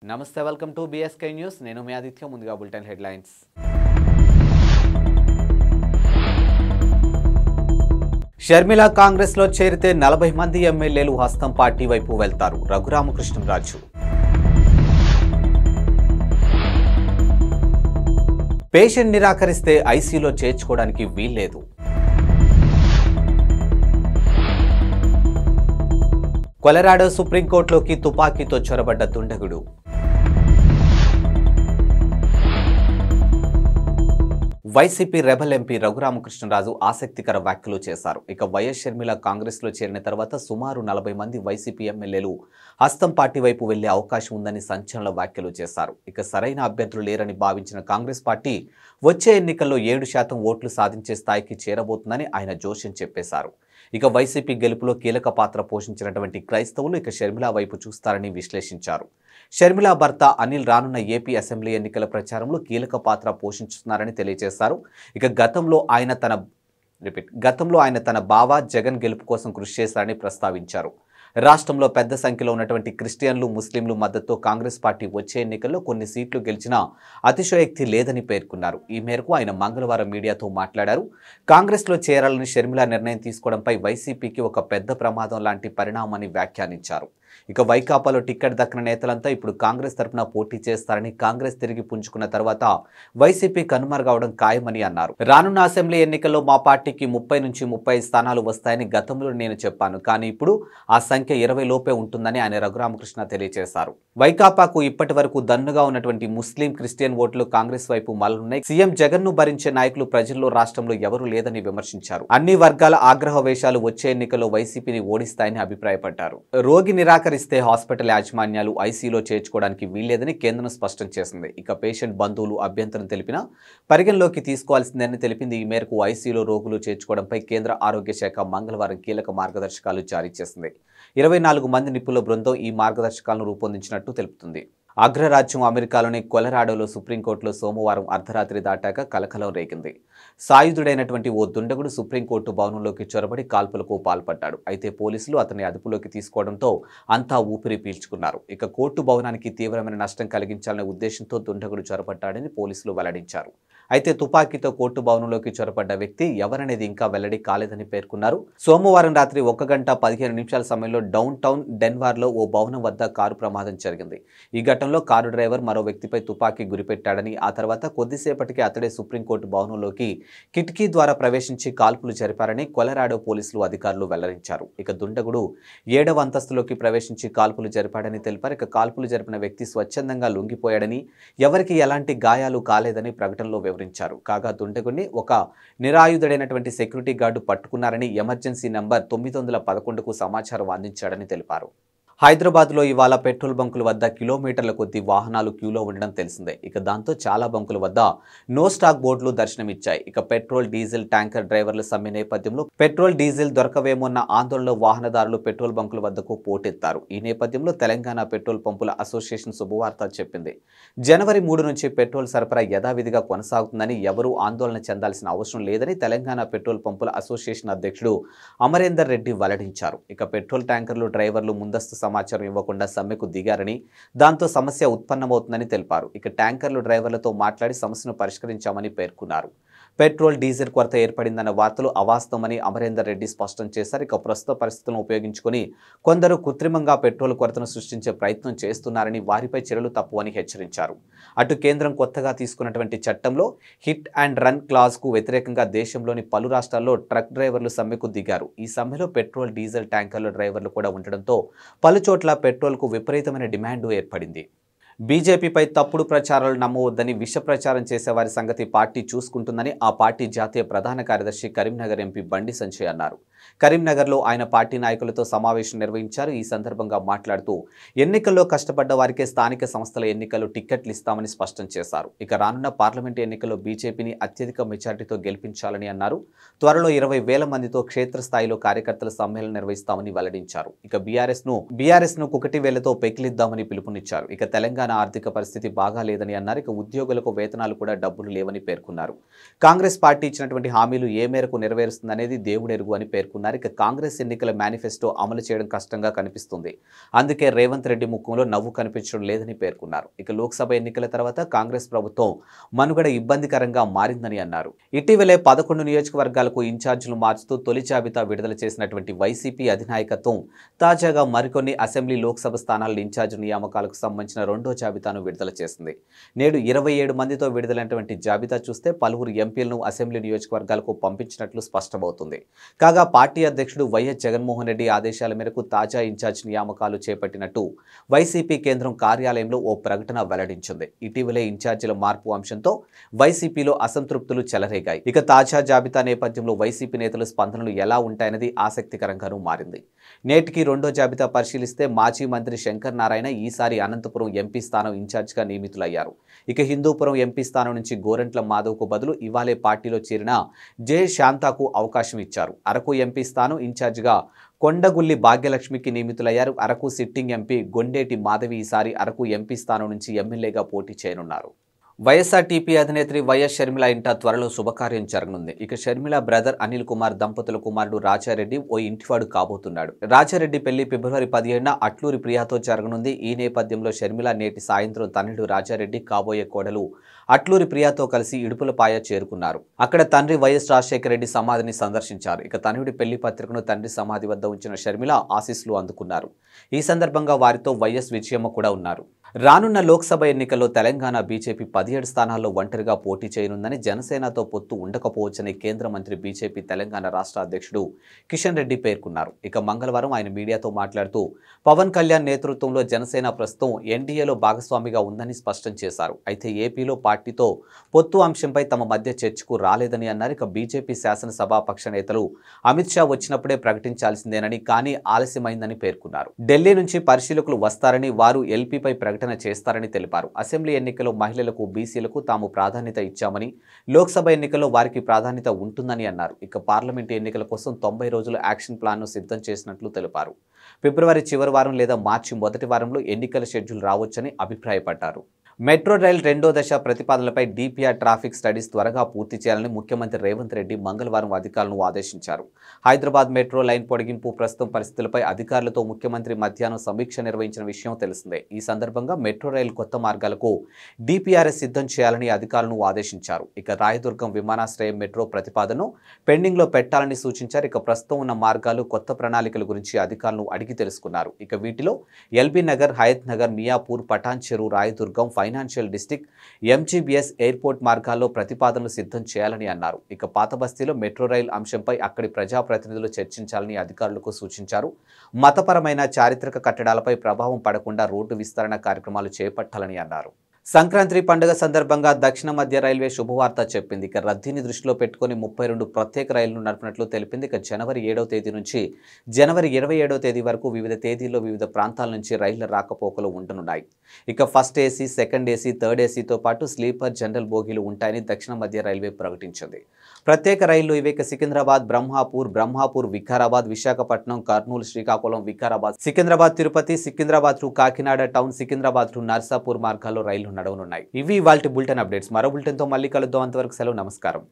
నమస్తే welcome to BSK news నేను మీ ఆదిత్య ముందుగా బులెటిన్ హెడ్లైన్స్ షర్మిల కాంగ్రెస్ లో చేరితే 40 మంది ఎమ్మెల్యేలు హస్తం పార్టీ వైపు వెళ్తారు రఘురామకృష్ణరాజు పేషెంట్ నిరాకరిస్తే ఐసీయూలో చేర్చుకోవడానికి వీల్లేదు కొలరాడో సుప్రీంకోర్టులోకి తుపాకీతో చొరబడ్డ దుండగుడు వైసీపీ రెబల్ ఎంపీ రఘురామకృష్ణరాజు ఆసక్తికర వ్యాఖ్యలు చేశారు. ఇక వైఎస్ షర్మిల కాంగ్రెస్ లో చేరిన తర్వాత సుమారు 40 మంది వైసీపీ ఎమ్మెల్యేలు హస్తం పార్టీ వైపు వెళ్లే అవకాశం ఉందని సంచలన వ్యాఖ్యలు చేశారు. ఇక సరైన అభ్యర్థులు లేరని భావించిన కాంగ్రెస్ పార్టీ వచ్చే ఎన్నికల్లో 7% ఓట్లు సాధించే స్థాయికి చేరబోతుందని ఆయన జోష్యం చెప్పేశారు. ఇక వైసీపీ గెలుపులో కీలక పాత్ర పోషించినటువంటి క్రైస్తవులు ఇక షర్మిల వైపు చూస్తారని విశ్లేషించారు. షర్మిల భర్త అనిల్ రానున్న ఏపీ అసెంబ్లీ ఎన్నికల ప్రచారంలో కీలక పాత్ర పోషించుతున్నారని తెలియజేశారు. ఇక గతంలో ఆయన తన బావ జగన్ గెలుపు కోసం కృషి చేశారని ప్రస్తావించారు. రాష్ట్రంలో పెద్ద సంఖ్యలో ఉన్నటువంటి క్రిస్టియన్లు ముస్లింలు మద్దతుతో కాంగ్రెస్ పార్టీ వచ్చే ఎన్నికల్లో కొన్ని సీట్లు గెలిచినా అతిశయోక్తి లేదని పేర్కొన్నారు. ఈ మేరకు ఆయన మంగళవారం మీడియాతో మాట్లాడారు. కాంగ్రెస్లో చేరాలని షర్మిల నిర్ణయం తీసుకోవడంపై వైసీపీకి ఒక పెద్ద ప్రమాదం లాంటి పరిణామాన్ని వ్యాఖ్యానించారు. ఇక వైకాపాలో టికెట్ దక్కిన నేతలంతా ఇప్పుడు కాంగ్రెస్ తరఫున పోటీ చేస్తారని, కాంగ్రెస్ తిరిగి పుంజుకున్న తర్వాత వైసీపీ కనుమరుగవడం ఖాయమని అన్నారు. రానున్న అసెంబ్లీ ఎన్నికల్లో మా పార్టీకి 30 నుంచి 35 స్థానాలు వస్తాయని గతంలో నేను చెప్పాను, కానీ ఇప్పుడు ఆ సంఖ్య 20 లోపే ఉంటుందని ఆయన రఘురామకృష్ణ తెలియజేశారు. వైకాపాకు ఇప్పటి వరకు దన్నుగా ఉన్నటువంటి ముస్లిం క్రిస్టియన్ ఓట్లు కాంగ్రెస్ వైపు మళ్లున్నాయి. సీఎం జగన్ ను భరించే నాయకులు ప్రజల్లో రాష్ట్రంలో ఎవరూ లేదని విమర్శించారు. అన్ని వర్గాల ఆగ్రహ వేషాలు వచ్చే ఎన్నికల్లో వైసీపీని ఓడిస్తాయని అభిప్రాయపడ్డారు. రోగి నిరాకరిస్తే హాస్పిటల్ యాజమాన్యాలు ఐసీయూలో చేర్చుకోవడానికి వీల్లేదని కేంద్రం స్పష్టం చేసింది. ఇక పేషెంట్ బంధువులు అభ్యంతరం తెలిపినా పరిగణలోకి తీసుకోవాల్సిందని తెలిపింది. ఈ మేరకు ఐసీయూలో రోగులు చేర్చుకోవడంపై కేంద్ర ఆరోగ్య శాఖ మంగళవారం కీలక మార్గదర్శకాలు జారీ చేసింది. 24 మంది నిపుణుల బృందం ఈ మార్గదర్శకాలను రూపొందించినట్టు తెలుపుతుంది. అగ్రరాజ్యం అమెరికాలోని కొలరాడోలో సుప్రీంకోర్టులో సోమవారం అర్ధరాత్రి దాటాక కలకలం రేగింది. సాయుధుడైనటువంటి ఓ దుండగుడు సుప్రీంకోర్టు భవనంలోకి చొరబడి కాల్పులకు పాల్పడ్డాడు. అయితే పోలీసులు అతన్ని అదుపులోకి తీసుకోవడంతో అంతా ఊపిరి పీల్చుకున్నారు. ఇక కోర్టు భవనానికి తీవ్రమైన నష్టం కలిగించాలనే ఉద్దేశంతో దుండగుడు చొరబడ్డాడని పోలీసులు వెల్లడించారు. అయితే తుపాకీతో కోర్టు భవనంలోకి చొరబడ్డ వ్యక్తి ఎవరనేది ఇంకా వెల్లడి కాలేదని పేర్కొన్నారు. సోమవారం రాత్రి 1 గంట 15 నిమిషాల సమయంలో డౌన్ టౌన్ డెన్వర్లో ఓ భవనం వద్ద కారు ప్రమాదం జరిగింది. ఈ ఘటనలో కారు డ్రైవర్ మరో వ్యక్తిపై తుపాకీ గురిపెట్టాడని, ఆ తర్వాత కొద్దిసేపటికి అతడే సుప్రీంకోర్టు భవనంలోకి కిటికీ ద్వారా ప్రవేశించి కాల్పులు జరిపారని కొలరాడో పోలీసులు అధికారులు వెల్లడించారు. ఇక దుండగుడు 7వ అంతస్తులోకి ప్రవేశించి కాల్పులు జరిపాడని తెలిపారు. ఇక కాల్పులు జరిపిన వ్యక్తి స్వచ్ఛందంగా లొంగిపోయాడని, ఎవరికి ఎలాంటి గాయాలు కాలేదని ప్రకటనలో వివరించారు. కాగా దుండగుడిని ఒక నిరాయుధుడైనటువంటి సెక్యూరిటీ గార్డు పట్టుకున్నారని ఎమర్జెన్సీ నంబర్ 911కు సమాచారం అందించాడని తెలిపారు. హైదరాబాద్లో ఇవాళ పెట్రోల్ బంకుల వద్ద కిలోమీటర్ల కొద్ది వాహనాలు క్యూలో ఉండడం తెలిసిందే. ఇక దాంతో చాలా బంకుల వద్ద నో స్టాక్ బోర్డులు దర్శనమిచ్చాయి. ఇక పెట్రోల్ డీజిల్ ట్యాంకర్ డ్రైవర్ల సమ్మె నేపథ్యంలో పెట్రోల్ డీజిల్ దొరకవేమోన్న ఆందోళనలో వాహనదారులు పెట్రోల్ బంకుల వద్దకు పోటెత్తారు. ఈ నేపథ్యంలో తెలంగాణ పెట్రోల్ పంపుల అసోసియేషన్ శుభవార్త చెప్పింది. జనవరి 3 నుంచి పెట్రోల్ సరఫరా యథావిధిగా కొనసాగుతుందని, ఎవరూ ఆందోళన చెందాల్సిన అవసరం లేదని తెలంగాణ పెట్రోల్ పంపుల అసోసియేషన్ అధ్యక్షుడు అమరేందర్ రెడ్డి వెల్లడించారు. ఇక పెట్రోల్ ట్యాంకర్లు డ్రైవర్లు ముందస్తు సమాచారం ఇవ్వకుండా సమ్మెకు దిగారని, దాంతో సమస్య ఉత్పన్నమవుతుందని తెలిపారు. ఇక ట్యాంకర్లు డ్రైవర్లతో మాట్లాడి సమస్యను పరిష్కరించామని పేర్కొన్నారు. పెట్రోల్ డీజిల్ కొరత ఏర్పడిందన్న వార్తలు అవాస్తవమని అమరేందర్ రెడ్డి స్పష్టం చేశారు. ఇక ప్రస్తుత పరిస్థితులను ఉపయోగించుకుని కొందరు కృత్రిమంగా పెట్రోల్ కొరతను సృష్టించే ప్రయత్నం చేస్తున్నారని, వారిపై చర్యలు తప్పువని హెచ్చరించారు. అటు కేంద్రం కొత్తగా తీసుకున్నటువంటి చట్టంలో హిట్ అండ్ రన్ క్లాజ్కు వ్యతిరేకంగా దేశంలోని పలు రాష్ట్రాల్లో ట్రక్ డ్రైవర్లు సమ్మెకు దిగారు. ఈ సమ్మెలో పెట్రోల్ డీజిల్ ట్యాంకర్ల డ్రైవర్లు కూడా ఉండడంతో పలుచోట్ల పెట్రోల్కు విపరీతమైన డిమాండ్ ఏర్పడింది. బీజేపీపై తప్పుడు ప్రచారాలు నమ్మవద్దని, విష ప్రచారం చేసేవారి సంగతి పార్టీ చూసుకుంటుందని ఆ పార్టీ జాతీయ ప్రధాన కార్యదర్శి కరీంనగర్ ఎంపీ బండి సంజయ్ అన్నారు. కరీంనగర్లో ఆయన పార్టీ నాయకులతో సమావేశం నిర్వహించారు. ఈ సందర్భంగా మాట్లాడుతూ ఎన్నికల్లో కష్టపడ్డ వారికే స్థానిక సంస్థల ఎన్నికల్లో టిక్కెట్లు ఇస్తామని స్పష్టం చేశారు. ఇక రానున్న పార్లమెంటు ఎన్నికల్లో బీజేపీని అత్యధిక మెజార్టీతో గెలిపించాలని అన్నారు. త్వరలో 20,000 మందితో క్షేత్రస్థాయిలో కార్యకర్తల సమ్మేళనం నిర్వహిస్తామని వెల్లడించారు. ఇక బీఆర్ఎస్ ను కుకటి వేలతో పెకిలిద్దామని పిలుపునిచ్చారు. ఇక తెలంగాణ ఆర్థిక పరిస్థితి బాగా లేదని అన్నారు. ఇక ఉద్యోగులకు వేతనాలు కూడా డబ్బులు లేవని పేర్కొన్నారు. కాంగ్రెస్ పార్టీ ఇచ్చినటువంటి హామీలు ఏ మేరకు నెరవేరుస్తుందనేది దేవుడెరుగు అని పేర్కొన్నారు. పేర్కొన్నారు. ఇక కాంగ్రెస్ ఎన్నికల మేనిఫెస్టో అమలు చేయడం కష్టంగా కనిపిస్తుంది. అందుకే రేవంత్ రెడ్డి ముఖంలో నవ్వు కనిపించడం లేదని పేర్కొన్నారు. ఇక లోక్సభ ఎన్నికల తర్వాత కాంగ్రెస్ ప్రభుత్వం మనుగడ ఇబ్బందికరంగా మారిందని అన్నారు. ఇటీవలే 11 నియోజకవర్గాలకు ఇన్ఛార్జీలు మార్చుతూ తొలి జాబితా విడుదల చేసినటువంటి వైసీపీ అధినాయకత్వం తాజాగా మరికొన్ని అసెంబ్లీ లోక్సభ స్థానాల ఇన్ఛార్జి నియామకాలకు సంబంధించిన రెండో జాబితాను విడుదల చేసింది. నేడు 27 మందితో విడుదలైనటువంటి జాబితా చూస్తే పలువురు ఎంపీలను అసెంబ్లీ నియోజకవర్గాలకు పంపించినట్లు స్పష్టమవుతుంది. కాగా పార్టీ అధ్యక్షుడు వైఎస్ జగన్మోహన్ రెడ్డి ఆదేశాల మేరకు తాజా ఇన్ఛార్జి నియామకాలు చేపట్టినట్టు వైసీపీ కేంద్రం కార్యాలయంలో ఓ ప్రకటన వెల్లడించింది. ఇటీవలే ఇన్ఛార్జీల మార్పు అంశంతో వైసీపీలో అసంతృప్తులు చెలరేగాయి. ఇక తాజా జాబితా నేపథ్యంలో వైసీపీ నేతల స్పందనలు ఎలా ఉంటాయనేది ఆసక్తికరంగానూ మారింది. నేటికి రెండో జాబితా పరిశీలిస్తే మాజీ మంత్రి శంకర్ నారాయణ ఈసారి అనంతపురం ఎంపీ స్థానం ఇన్ఛార్జిగా నియమితులయ్యారు. ఇక హిందూపురం ఎంపీ స్థానం నుంచి గోరంట్ల మాధవ్కు బదులు ఇవాళే పార్టీలో చేరిన జె శాంతాకు అవకాశం ఇచ్చారు. అరకు ఎంపీ స్థానం ఇన్ఛార్జిగా కొండగుల్లి భాగ్యలక్ష్మికి నియమితులయ్యారు. అరకు సిట్టింగ్ ఎంపీ గొండేటి మాధవి ఈసారి అరకు ఎంపీ స్థానం నుంచి ఎమ్మెల్యేగా పోటీ చేయనున్నారు. వైఎస్ఆర్టీపీ అధినేత్రి వైఎస్ షర్మిల ఇంట త్వరలో శుభకార్యం జరగనుంది. ఇక షర్మిల బ్రదర్ అనిల్ కుమార్ దంపతుల కుమారుడు రాజారెడ్డి ఓ ఇంటివాడు కాబోతున్నాడు. రాజారెడ్డి పెళ్లి ఫిబ్రవరి 17న అట్లూరి ప్రియాతో జరగనుంది. ఈ నేపథ్యంలో షర్మిల నేటి సాయంత్రం తనయుడు రాజారెడ్డి కాబోయే కోడలు అట్లూరి ప్రియాతో కలిసి ఇడుపులపాయ చేరుకున్నారు. అక్కడ తండ్రి వైఎస్ రాజశేఖర రెడ్డి సమాధిని సందర్శించారు. ఇక తనయుడి పెళ్లి పత్రికను తండ్రి సమాధి వద్ద ఉంచిన షర్మిల ఆశీస్సులు అందుకున్నారు. ఈ సందర్భంగా వారితో వైఎస్ విజయమ్మ కూడా ఉన్నారు. రానున్న లోక్సభ ఎన్నికల్లో తెలంగాణ బీజేపీ 17 స్థానాల్లో ఒంటరిగా పోటీ చేయనుందని, జనసేనతో పొత్తు ఉండకపోవచ్చని కేంద్ర మంత్రి బీజేపీ తెలంగాణ రాష్ట్ర అధ్యక్షుడు కిషన్ రెడ్డి పేర్కొన్నారు. ఇక మంగళవారం ఆయన మీడియాతో మాట్లాడుతూ పవన్ కళ్యాణ్ నేతృత్వంలో జనసేన ప్రస్తుతం ఎన్డీఏలో భాగస్వామిగా ఉందని స్పష్టం చేశారు. అయితే ఏపీలో పార్టీతో పొత్తు అంశంపై తమ మధ్య చర్చకు రాలేదని అన్నారు. ఇక బీజేపీ శాసనసభాపక్ష నేతలు అమిత్ షా వచ్చినప్పుడే ప్రకటించాల్సిందేనని, కానీ ఆలస్యమైందని పేర్కొన్నారు. ఢిల్లీ నుంచి పరిశీలకులు వస్తారని, వారు ఎల్పీపై ప్రకటన చేస్తారని తెలిపారు. అసెంబ్లీ ఎన్నికల్లో మహిళలకు, బీసీలకు తాము ప్రాధాన్యత ఇచ్చామని, లోక్సభ ఎన్నికల్లో వారికి ప్రాధాన్యత ఉంటుందని అన్నారు. ఇక పార్లమెంటు ఎన్నికల కోసం 90 రోజుల యాక్షన్ ప్లాన్ను సిద్ధం చేసినట్లు తెలిపారు. ఫిబ్రవరి చివరి వారం లేదా మార్చి మొదటి వారంలో ఎన్నికల షెడ్యూల్ రావచ్చని అభిప్రాయపడ్డారు. మెట్రో రైల్ రెండో దశ ప్రతిపాదనలపై డీపీఆర్ ట్రాఫిక్ స్టడీస్ త్వరగా పూర్తి చేయాలని ముఖ్యమంత్రి రేవంత్ రెడ్డి మంగళవారం అధికారులను ఆదేశించారు. హైదరాబాద్ మెట్రో లైన్ పొడిగింపు ప్రస్తుతం పరిస్థితులపై అధికారులతో ముఖ్యమంత్రి మధ్యాహ్నం సమీక్ష నిర్వహించిన విషయం తెలిసిందే. ఈ సందర్భంగా మెట్రో రైలు కొత్త మార్గాలకు డీపీఆర్ఎస్ సిద్ధం చేయాలని అధికారులను ఆదేశించారు. ఇక రాయదుర్గం విమానాశ్రయం మెట్రో ప్రతిపాదనను పెండింగ్లో పెట్టాలని సూచించారు. ఇక ప్రస్తుతం ఉన్న మార్గాలు, కొత్త ప్రణాళికల గురించి అధికారులను అడిగి తెలుసుకున్నారు. ఇక వీటిలో LB Nagar, Hayat Nagar, Miyapur, Patancheru, Rayadurgam, financial district, MGBS, airport మార్గాల్లో ప్రతిపాదనలు సిద్ధం చేయాలని అన్నారు. ఇక పాత బస్తీలో మెట్రో రైల్ అంశంపై అక్కడి ప్రజాప్రతినిధులు చర్చించాలని అధికారులకు సూచించారు. మతపరమైన, చారిత్రక కట్టడాలపై ప్రభావం పడకుండా రోడ్డు విస్తరణ కార్యక్రమాలు చేపట్టాలని అన్నారు. సంక్రాంతి పండుగ సందర్భంగా దక్షిణ మధ్య రైల్వే శుభవార్త చెప్పింది. ఇక రద్దీని దృష్టిలో పెట్టుకుని 32 ప్రత్యేక రైళ్లను నడిపినట్లు తెలిపింది. ఇక జనవరి 7వ తేదీ నుంచి జనవరి 27వ తేదీ వరకు వివిధ తేదీల్లో వివిధ ప్రాంతాల నుంచి రైళ్ల రాకపోకలు ఉండనున్నాయి. ఇక first AC, second AC, third ఏసీతో పాటు స్లీపర్, జనరల్ బోగీలు ఉంటాయని దక్షిణ మధ్య రైల్వే ప్రకటించింది. ప్రత్యేక రైళ్లు ఇవి Secunderabad, Brahmapur, Vikarabad, Visakhapatnam, Kurnool, Srikakulam, Vikarabad, Secunderabad, Tirupati, Secunderabad to Kakinada town, Secunderabad to Narsapur మార్గాల్లో రైళ్లు నడవనున్నాయి. ఇవి ఇవాల్టి బులెటిన్ అప్డేట్స్. మరో బులెటిన్తో మళ్ళీ కలుద్దాం. అంతవరకు సెలవు, నమస్కారం.